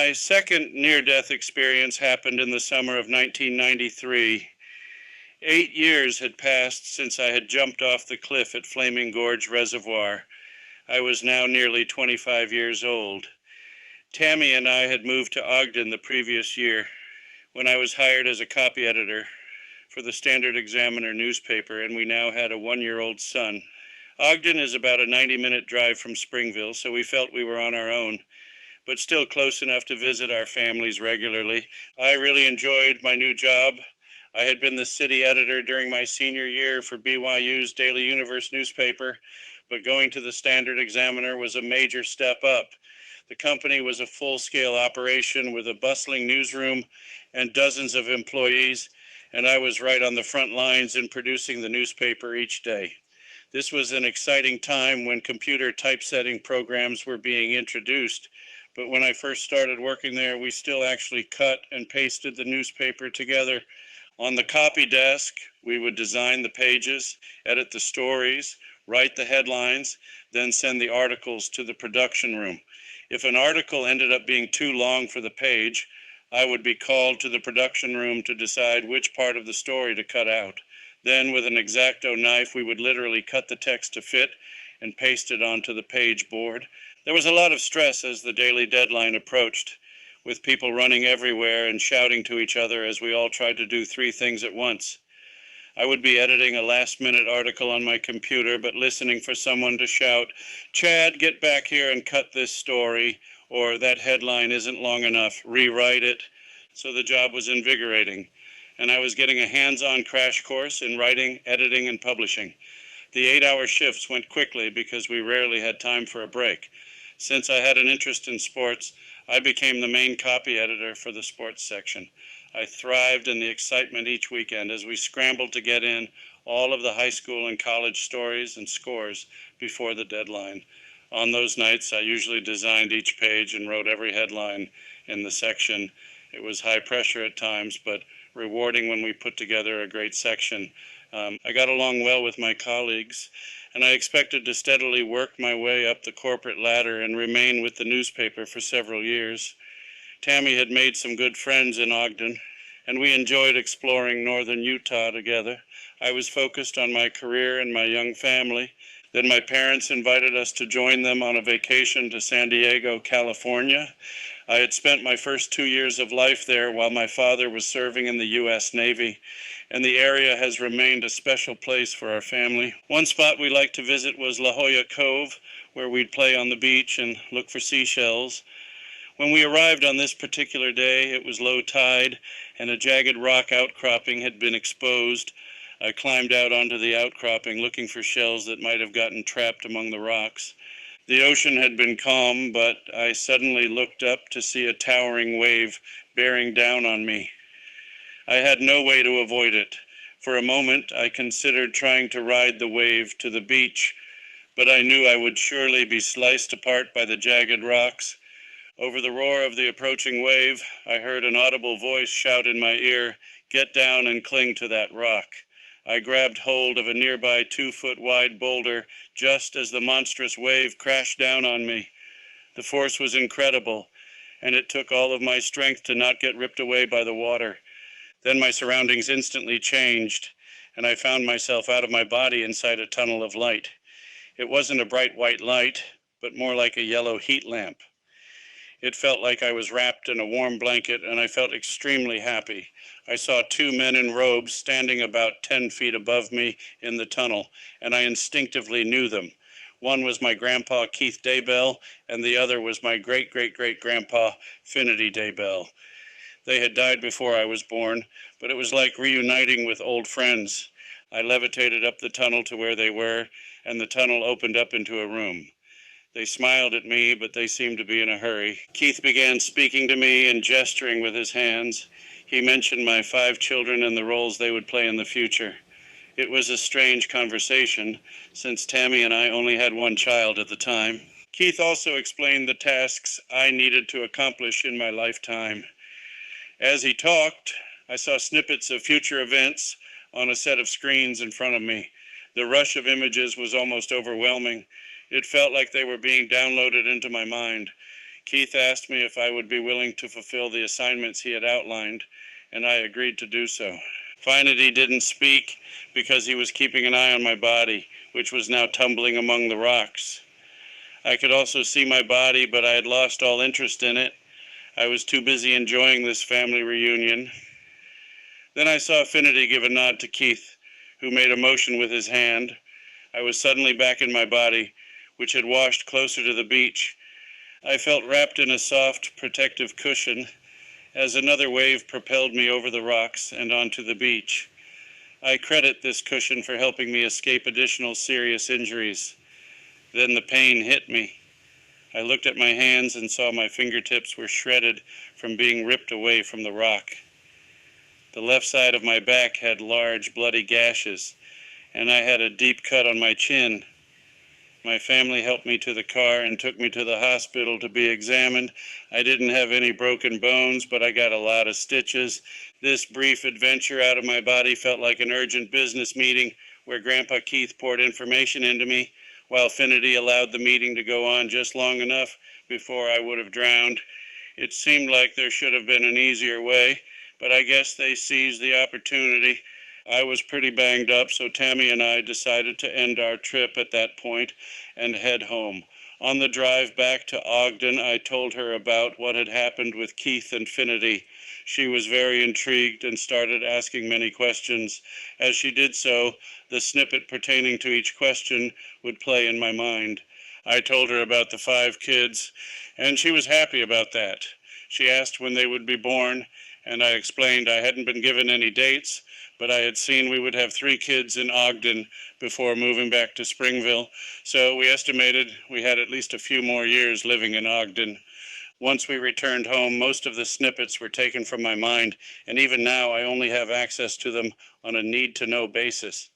My second near-death experience happened in the summer of 1993. 8 years had passed since I had jumped off the cliff at Flaming Gorge Reservoir. I was now nearly 25 years old. Tammy and I had moved to Ogden the previous year when I was hired as a copy editor for the Standard Examiner newspaper, and we now had a 1-year-old son. Ogden is about a 90-minute drive from Springville, so we felt we were on our own, but still close enough to visit our families regularly. I really enjoyed my new job. I had been the city editor during my senior year for BYU's Daily Universe newspaper, but going to the Standard Examiner was a major step up. The company was a full-scale operation with a bustling newsroom and dozens of employees, and I was right on the front lines in producing the newspaper each day. This was an exciting time when computer typesetting programs were being introduced, but when I first started working there, we still actually cut and pasted the newspaper together. On the copy desk, we would design the pages, edit the stories, write the headlines, then send the articles to the production room. If an article ended up being too long for the page, I would be called to the production room to decide which part of the story to cut out. Then, with an X-Acto knife, we would literally cut the text to fit and paste it onto the page board. There was a lot of stress as the daily deadline approached, with people running everywhere and shouting to each other as we all tried to do 3 things at once. I would be editing a last-minute article on my computer, but listening for someone to shout, "Chad, get back here and cut this story," or "that headline isn't long enough, rewrite it." So the job was invigorating, and I was getting a hands-on crash course in writing, editing, and publishing. The 8-hour shifts went quickly because we rarely had time for a break. Since I had an interest in sports, I became the main copy editor for the sports section. I thrived in the excitement each weekend as we scrambled to get in all of the high school and college stories and scores before the deadline. On those nights, I usually designed each page and wrote every headline in the section. It was high pressure at times, but rewarding when we put together a great section. I got along well with my colleagues, and I expected to steadily work my way up the corporate ladder and remain with the newspaper for several years. Tammy had made some good friends in Ogden, and we enjoyed exploring northern Utah together. I was focused on my career and my young family. Then my parents invited us to join them on a vacation to San Diego, California. I had spent my first 2 years of life there while my father was serving in the U.S. Navy, and the area has remained a special place for our family. One spot we liked to visit was Jolla Cove, where we'd play on the beach and look for seashells. When we arrived on this particular day, it was low tide, and a jagged rock outcropping had been exposed. I climbed out onto the outcropping looking for shells that might have gotten trapped among the rocks. The ocean had been calm, but I suddenly looked up to see a towering wave bearing down on me. I had no way to avoid it. For a moment, I considered trying to ride the wave to the beach, but I knew I would surely be sliced apart by the jagged rocks. Over the roar of the approaching wave, I heard an audible voice shout in my ear, "Get down and cling to that rock." I grabbed hold of a nearby 2-foot-wide boulder just as the monstrous wave crashed down on me. The force was incredible, and it took all of my strength to not get ripped away by the water. Then my surroundings instantly changed, and I found myself out of my body inside a tunnel of light. It wasn't a bright white light, but more like a yellow heat lamp. It felt like I was wrapped in a warm blanket, and I felt extremely happy. I saw 2 men in robes standing about 10 feet above me in the tunnel, and I instinctively knew them. One was my grandpa, Keith Daybell, and the other was my great-great-great-grandpa, Finity Daybell. They had died before I was born, but it was like reuniting with old friends. I levitated up the tunnel to where they were, and the tunnel opened up into a room. They smiled at me, but they seemed to be in a hurry. Keith began speaking to me and gesturing with his hands. He mentioned my 5 children and the roles they would play in the future. It was a strange conversation, since Tammy and I only had 1 child at the time. Keith also explained the tasks I needed to accomplish in my lifetime. As he talked, I saw snippets of future events on a set of screens in front of me. The rush of images was almost overwhelming. It felt like they were being downloaded into my mind. Keith asked me if I would be willing to fulfill the assignments he had outlined, and I agreed to do so. Finity didn't speak because he was keeping an eye on my body, which was now tumbling among the rocks. I could also see my body, but I had lost all interest in it. I was too busy enjoying this family reunion. Then I saw Finity give a nod to Keith, who made a motion with his hand. I was suddenly back in my body, which had washed closer to the beach. I felt wrapped in a soft, protective cushion as another wave propelled me over the rocks and onto the beach. I credit this cushion for helping me escape additional serious injuries. Then the pain hit me. I looked at my hands and saw my fingertips were shredded from being ripped away from the rock. The left side of my back had large, bloody gashes, and I had a deep cut on my chin. My family helped me to the car and took me to the hospital to be examined. I didn't have any broken bones, but I got a lot of stitches. This brief adventure out of my body felt like an urgent business meeting where Grandpa Keith poured information into me, while Finity allowed the meeting to go on just long enough before I would have drowned. It seemed like there should have been an easier way, but I guess they seized the opportunity. I was pretty banged up, so Tammy and I decided to end our trip at that point and head home. On the drive back to Ogden, I told her about what had happened with Keith and Finity. She was very intrigued and started asking many questions. As she did so, the snippet pertaining to each question would play in my mind. I told her about the 5 kids, and she was happy about that. She asked when they would be born, and I explained I hadn't been given any dates, but I had seen we would have 3 kids in Ogden before moving back to Springville, so we estimated we had at least a few more years living in Ogden. Once we returned home, most of the snippets were taken from my mind, and even now I only have access to them on a need-to-know basis.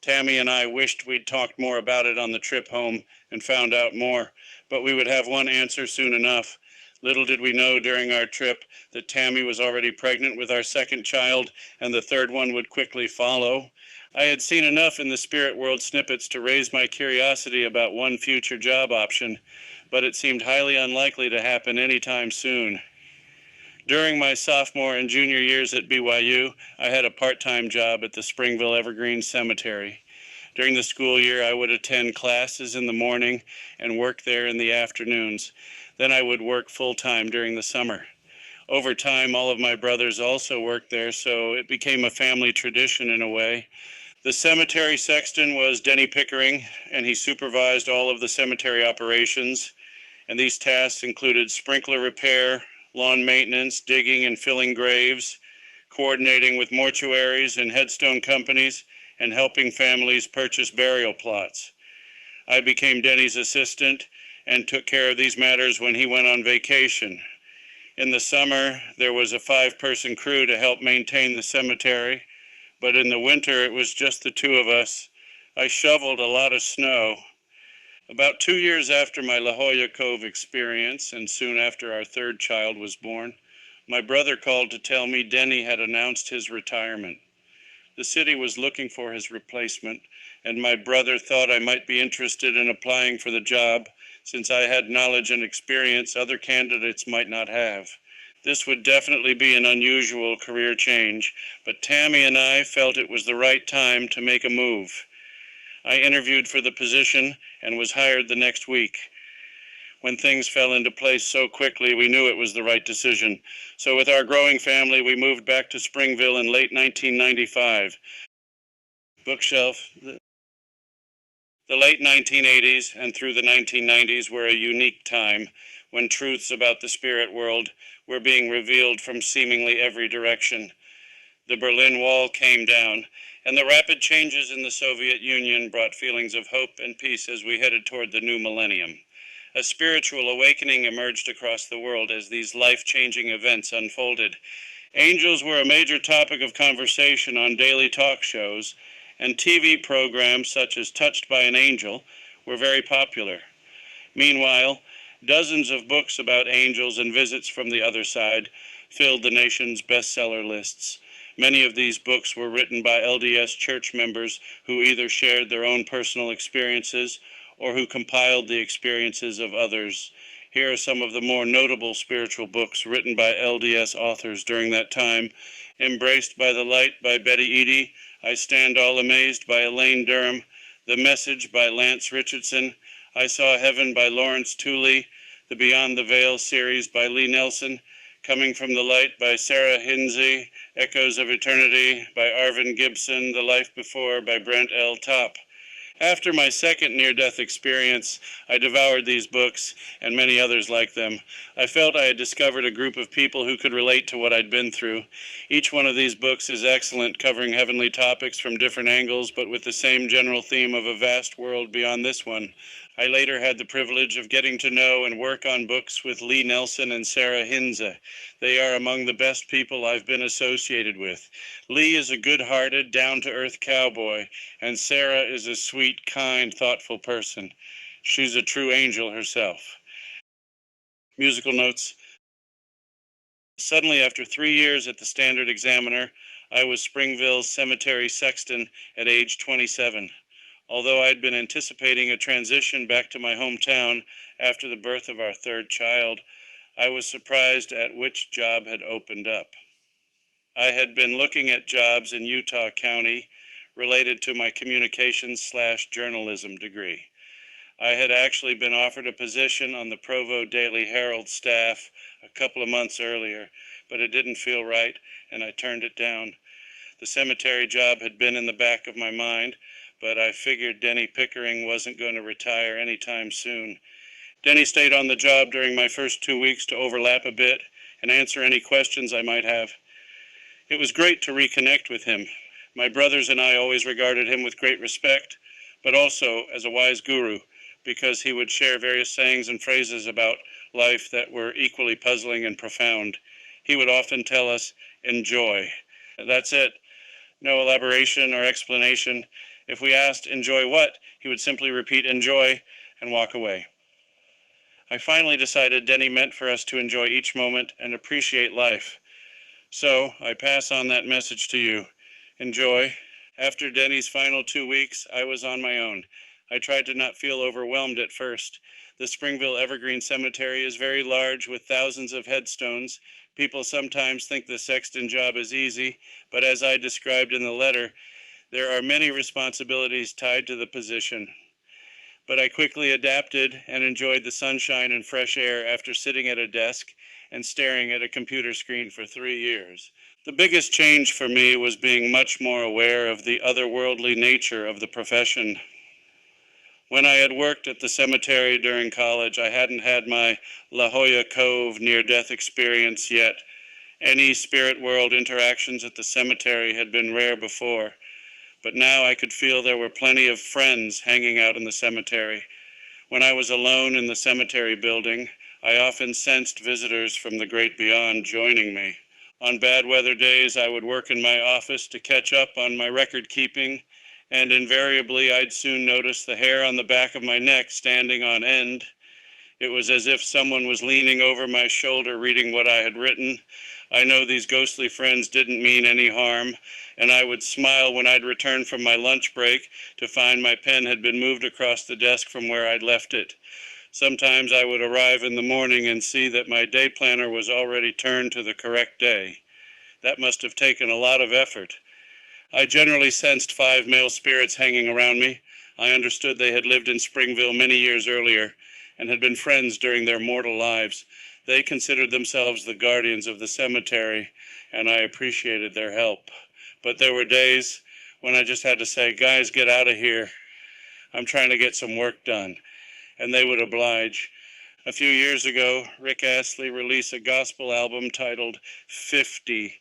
Tammy and I wished we'd talked more about it on the trip home and found out more, but we would have one answer soon enough. Little did we know during our trip that Tammy was already pregnant with our 2nd child, and the 3rd one would quickly follow. I had seen enough in the spirit world snippets to raise my curiosity about one future job option, but it seemed highly unlikely to happen anytime soon. During my sophomore and junior years at BYU, I had a part-time job at the Springville Evergreen Cemetery. During the school year, I would attend classes in the morning and work there in the afternoons. Then I would work full-time during the summer. Over time, all of my brothers also worked there, so it became a family tradition in a way. The cemetery sexton was Denny Pickering, and he supervised all of the cemetery operations, and these tasks included sprinkler repair, lawn maintenance, digging and filling graves, coordinating with mortuaries and headstone companies, and helping families purchase burial plots. I became Denny's assistant and took care of these matters when he went on vacation. In the summer, there was a 5-person crew to help maintain the cemetery, but in the winter, it was just the 2 of us. I shoveled a lot of snow. About 2 years after my Jolla Cove experience, and soon after our 3rd child was born, my brother called to tell me Denny had announced his retirement. The city was looking for his replacement, and my brother thought I might be interested in applying for the job, since I had knowledge and experience other candidates might not have. This would definitely be an unusual career change, but Tammy and I felt it was the right time to make a move. I interviewed for the position and was hired the next week. When things fell into place so quickly, we knew it was the right decision. So with our growing family, we moved back to Springville in late 1995. Bookshelf. The late 1980s and through the 1990s were a unique time when truths about the spirit world were being revealed from seemingly every direction. The Berlin Wall came down, and the rapid changes in the Soviet Union brought feelings of hope and peace as we headed toward the new millennium. A spiritual awakening emerged across the world as these life-changing events unfolded. Angels were a major topic of conversation on daily talk shows, and TV programs such as Touched by an Angel were very popular. Meanwhile, dozens of books about angels and visits from the other side filled the nation's bestseller lists. Many of these books were written by LDS church members who either shared their own personal experiences or who compiled the experiences of others. Here are some of the more notable spiritual books written by LDS authors during that time. Embraced by the Light by Betty Eady, I Stand All Amazed by Elaine Durham, The Message by Lance Richardson, I Saw Heaven by Lawrence Tylee, the Beyond the Veil series by Lee Nelson, Coming from the Light by Sarah Hinsey, Echoes of Eternity by Arvin Gibson, The Life Before by Brent L. Topp. After my second near-death experience, I devoured these books and many others like them. I felt I had discovered a group of people who could relate to what I'd been through. Each one of these books is excellent, covering heavenly topics from different angles, but with the same general theme of a vast world beyond this one. I later had the privilege of getting to know and work on books with Lee Nelson and Sarah Hinsey. They are among the best people I've been associated with. Lee is a good-hearted, down-to-earth cowboy, and Sarah is a sweet, kind, thoughtful person. She's a true angel herself. Musical notes. Suddenly, after 3 years at the Standard Examiner, I was Springville's cemetery sexton at age 27. Although I'd been anticipating a transition back to my hometown after the birth of our third child, I was surprised at which job had opened up. I had been looking at jobs in Utah County related to my communications/journalism degree. I had actually been offered a position on the Provo Daily Herald staff a couple of months earlier, but it didn't feel right, and I turned it down. The cemetery job had been in the back of my mind, but I figured Denny Pickering wasn't going to retire anytime soon. Denny stayed on the job during my first 2 weeks to overlap a bit and answer any questions I might have. It was great to reconnect with him. My brothers and I always regarded him with great respect, but also as a wise guru, because he would share various sayings and phrases about life that were equally puzzling and profound. He would often tell us, enjoy. That's it. No elaboration or explanation. If we asked, enjoy what, he would simply repeat, enjoy, and walk away. I finally decided Denny meant for us to enjoy each moment and appreciate life. So I pass on that message to you. Enjoy. After Denny's final 2 weeks, I was on my own. I tried to not feel overwhelmed at first. The Springville Evergreen Cemetery is very large with thousands of headstones. People sometimes think the sexton job is easy, but as I described in the letter, there are many responsibilities tied to the position. But I quickly adapted and enjoyed the sunshine and fresh air after sitting at a desk and staring at a computer screen for 3 years. The biggest change for me was being much more aware of the otherworldly nature of the profession. When I had worked at the cemetery during college, I hadn't had my Jolla Cove near-death experience yet. Any spirit world interactions at the cemetery had been rare before, but now I could feel there were plenty of friends hanging out in the cemetery. When I was alone in the cemetery building, I often sensed visitors from the great beyond joining me. On bad weather days, I would work in my office to catch up on my record keeping, and invariably I'd soon notice the hair on the back of my neck standing on end. It was as if someone was leaning over my shoulder reading what I had written. I know these ghostly friends didn't mean any harm, and I would smile when I'd return from my lunch break to find my pen had been moved across the desk from where I'd left it. Sometimes I would arrive in the morning and see that my day planner was already turned to the correct day. That must have taken a lot of effort. I generally sensed 5 male spirits hanging around me. I understood they had lived in Springville many years earlier and had been friends during their mortal lives. They considered themselves the guardians of the cemetery, and I appreciated their help. But there were days when I just had to say, guys, get out of here. I'm trying to get some work done. And they would oblige. A few years ago, Rick Astley released a gospel album titled 50.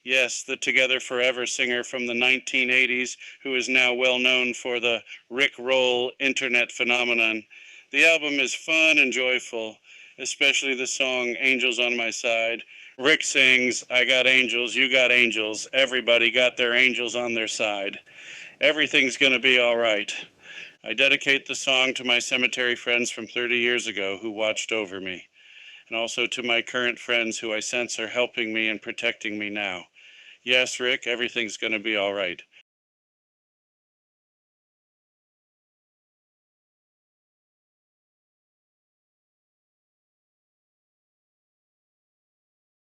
Yes, the Together Forever singer from the 1980s, who is now well known for the Rick Roll internet phenomenon. The album is fun and joyful, especially the song Angels on My Side. Rick sings, I got angels, you got angels, everybody got their angels on their side. Everything's gonna be all right. I dedicate the song to my cemetery friends from 30 years ago who watched over me, and also to my current friends who I sense are helping me and protecting me now. Yes, Rick, everything's gonna be all right.